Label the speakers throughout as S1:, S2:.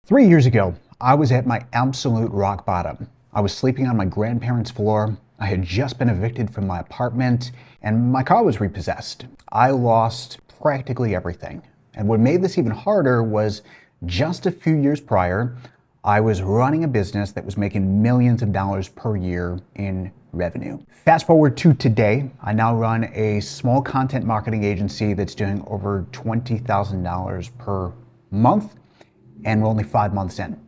S1: 3 years ago, I was at my absolute rock bottom. I was sleeping on my grandparents' floor. I had just been evicted from my apartment, and my car was repossessed. I lost practically everything. And what made this even harder was just a few years prior, I was running a business that was making millions of dollars per year in revenue. Fast forward to today, I now run a small content marketing agency that's doing over $20,000 per month, and we're only 5 months in.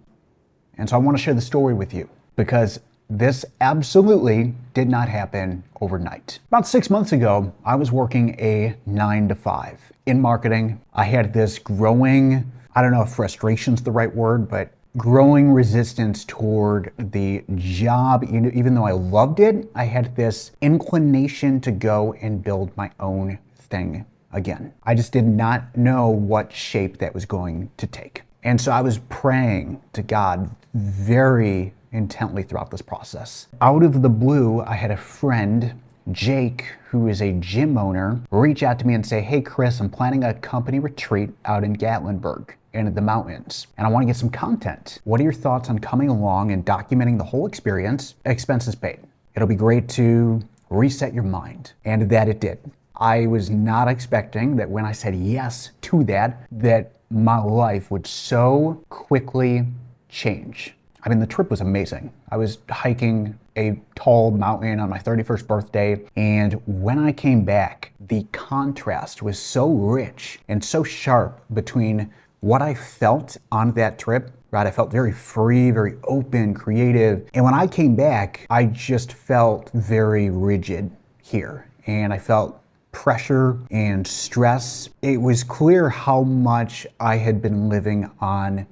S1: And so I want to share the story with you because this absolutely did not happen overnight. About 6 months ago, I was working a 9 to 5 in marketing. I had this growing, I don't know if frustration's the right word, but growing resistance toward the job. Even though I loved it, I had this inclination to go and build my own thing again. I just did not know what shape that was going to take. And so I was praying to God very intently throughout this process. Out of the blue, I had a friend, Jake, who is a gym owner, reach out to me and say, "Hey Chris, I'm planning a company retreat out in Gatlinburg in the mountains, and I want to get some content. What are your thoughts on coming along and documenting the whole experience, expenses paid? It'll be great to reset your mind." And that it did. I was not expecting that when I said yes to that my life would so quickly change. I mean, the trip was amazing. I was hiking a tall mountain on my 31st birthday, and when I came back, the contrast was so rich and so sharp between what I felt on that trip, right? I felt very free, very open, creative. And when I came back, I just felt very rigid here. And I felt pressure and stress. It was clear how much I had been living on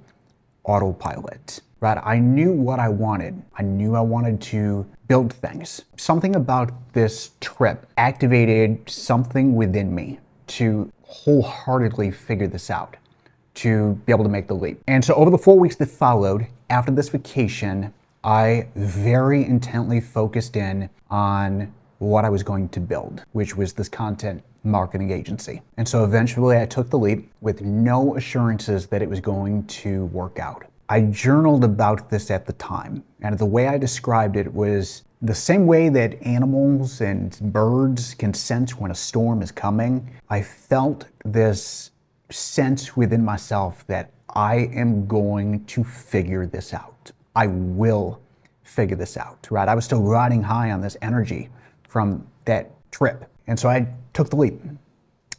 S1: autopilot, right? I knew what I wanted. I knew I wanted to build things. Something about this trip activated something within me to wholeheartedly figure this out, to be able to make the leap. And so over the 4 weeks that followed after this vacation, I very intently focused in on what I was going to build, which was this content marketing agency. And so eventually I took the leap with no assurances that it was going to work out. I journaled about this at the time, and the way I described it was the same way that animals and birds can sense when a storm is coming. I felt this sense within myself that I am going to figure this out. I will figure this out, right? I was still riding high on this energy from that trip. And so I took the leap.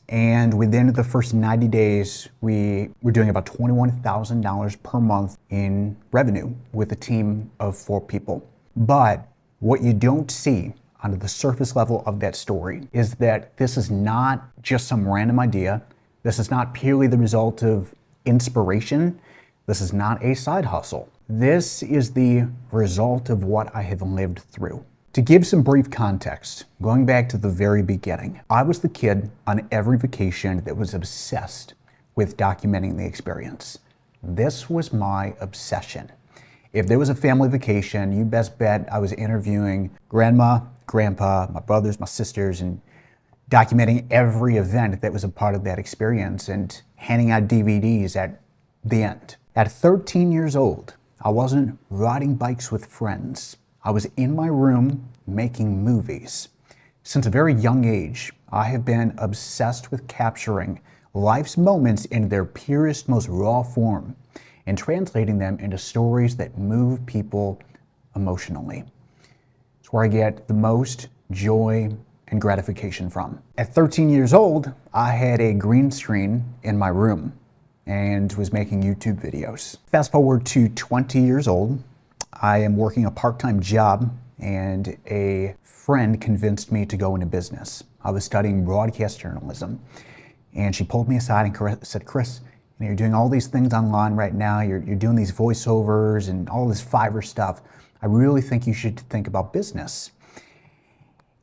S1: And within the first 90 days, we were doing about $21,000 per month in revenue with a team of 4 people. But what you don't see under the surface level of that story is that this is not just some random idea. This is not purely the result of inspiration. This is not a side hustle. This is the result of what I have lived through. To give some brief context, going back to the very beginning, I was the kid on every vacation that was obsessed with documenting the experience. This was my obsession. If there was a family vacation, you best bet I was interviewing grandma, grandpa, my brothers, my sisters, and documenting every event that was a part of that experience and handing out DVDs at the end. At 13 years old, I wasn't riding bikes with friends. I was in my room making movies. Since a very young age, I have been obsessed with capturing life's moments in their purest, most raw form and translating them into stories that move people emotionally. It's where I get the most joy and gratification from. At 13 years old, I had a green screen in my room and was making YouTube videos. Fast forward to 20 years old, I am working a part-time job, and a friend convinced me to go into business. I was studying broadcast journalism, and she pulled me aside and said, "Chris, you're doing all these things online right now. You're doing these voiceovers and all this Fiverr stuff. I really think you should think about business."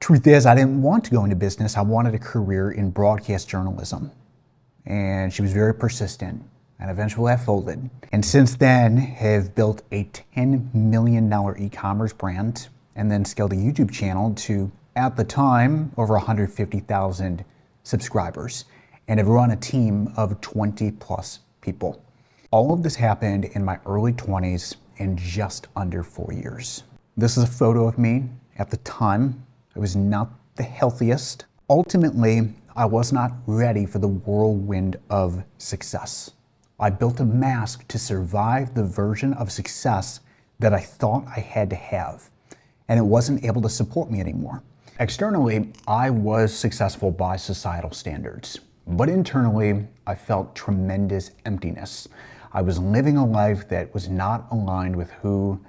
S1: Truth is, I didn't want to go into business. I wanted a career in broadcast journalism. And she was very persistent. And eventually I folded. And since then have built a $10 million e-commerce brand and then scaled a YouTube channel to, at the time, over 150,000 subscribers and have run a team of 20 plus people. All of this happened in my early 20s in just under 4 years. This is a photo of me at the time. I was not the healthiest. Ultimately, I was not ready for the whirlwind of success. I built a mask to survive the version of success that I thought I had to have, and it wasn't able to support me anymore. Externally, I was successful by societal standards, but internally, I felt tremendous emptiness. I was living a life that was not aligned with who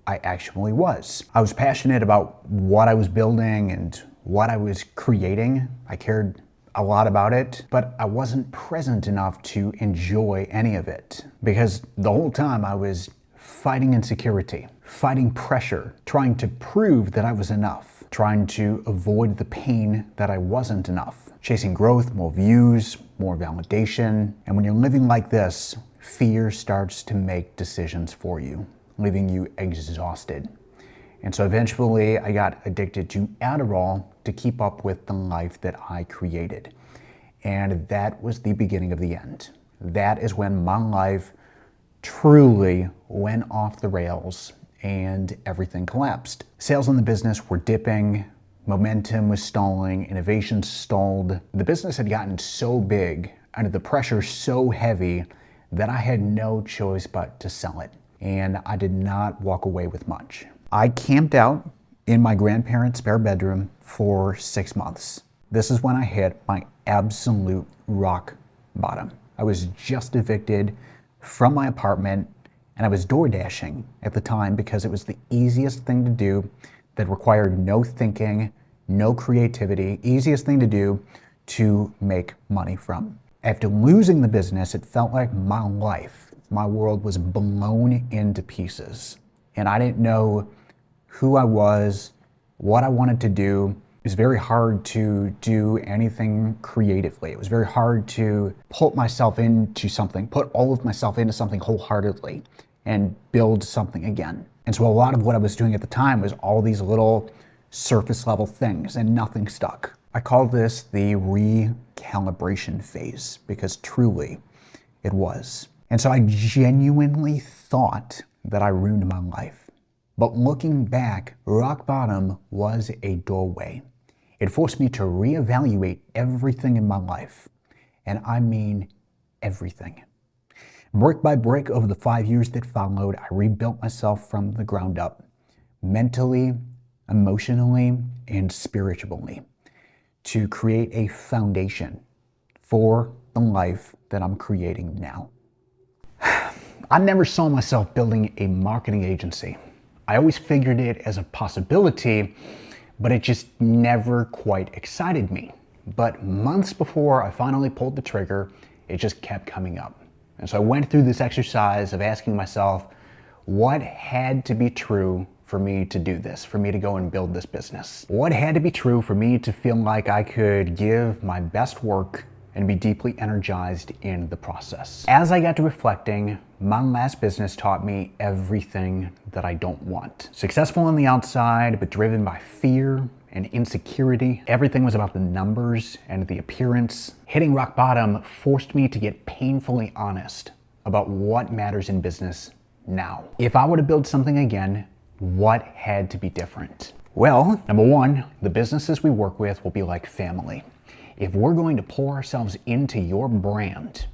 S1: I actually was. I was passionate about what I was building and what I was creating. I cared a lot about it, but I wasn't present enough to enjoy any of it because the whole time I was fighting insecurity, fighting pressure, trying to prove that I was enough, trying to avoid the pain that I wasn't enough, chasing growth, more views, more validation. And when you're living like this, fear starts to make decisions for you, leaving you exhausted. And so eventually I got addicted to Adderall to keep up with the life that I created. And that was the beginning of the end. That is when my life truly went off the rails and everything collapsed. Sales in the business were dipping, momentum was stalling, innovation stalled. The business had gotten so big and the pressure so heavy that I had no choice but to sell it. And I did not walk away with much. I camped out in my grandparents' spare bedroom for 6 months. This is when I hit my absolute rock bottom. I was just evicted from my apartment and I was door dashing at the time because it was the easiest thing to do that required no thinking, no creativity, easiest thing to do to make money from. After losing the business, it felt like my life, my world was blown into pieces. And I didn't know who I was, what I wanted to do. It was very hard to do anything creatively. It was very hard to put myself into something, put all of myself into something wholeheartedly and build something again. And so a lot of what I was doing at the time was all these little surface level things and nothing stuck. I call this the recalibration phase because truly it was. And so I genuinely thought that I ruined my life. But looking back, rock bottom was a doorway. It forced me to reevaluate everything in my life. And I mean everything. Brick by brick over the 5 years that followed, I rebuilt myself from the ground up, mentally, emotionally, and spiritually, to create a foundation for the life that I'm creating now. I never saw myself building a marketing agency. I always figured it as a possibility, but it just never quite excited me. But months before I finally pulled the trigger, it just kept coming up. And so I went through this exercise of asking myself, what had to be true for me to do this, for me to go and build this business? What had to be true for me to feel like I could give my best work and be deeply energized in the process? As I got to reflecting, my last business taught me everything that I don't want. Successful on the outside, but driven by fear and insecurity. Everything was about the numbers and the appearance. Hitting rock bottom forced me to get painfully honest about what matters in business now. If I were to build something again, what had to be different? Well, number one, the businesses we work with will be like family. If we're going to pour ourselves into your brand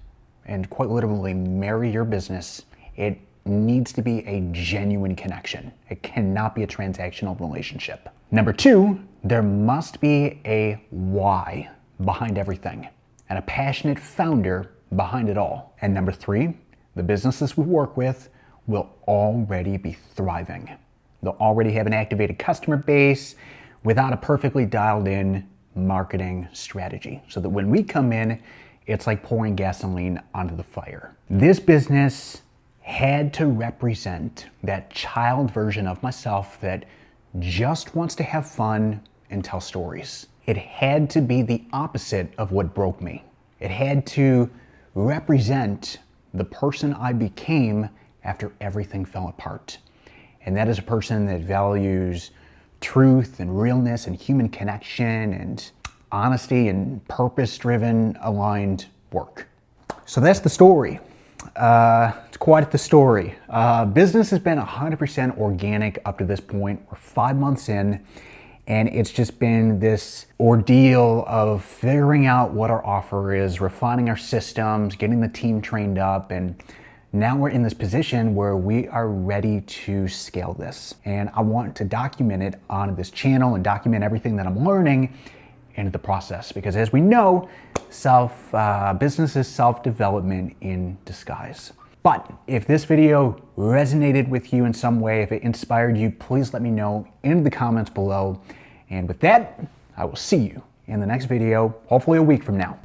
S1: and quite literally marry your business, it needs to be a genuine connection. It cannot be a transactional relationship. Number two, there must be a why behind everything and a passionate founder behind it all. And number three, the businesses we work with will already be thriving. They'll already have an activated customer base without a perfectly dialed in marketing strategy, so that when we come in, it's like pouring gasoline onto the fire. This business had to represent that child version of myself that just wants to have fun and tell stories. It had to be the opposite of what broke me. It had to represent the person I became after everything fell apart. And that is a person that values truth and realness and human connection and honesty and purpose-driven, aligned work. So that's the story. It's quite the story. Business has been 100% organic up to this point. We're 5 months in, and it's just been this ordeal of figuring out what our offer is, refining our systems, getting the team trained up, and now we're in this position where we are ready to scale this. And I want to document it on this channel and document everything that I'm learning into the process, because as we know, business is self-development in disguise. But if this video resonated with you in some way, if it inspired you, please let me know in the comments below. And with that, I will see you in the next video, hopefully a week from now.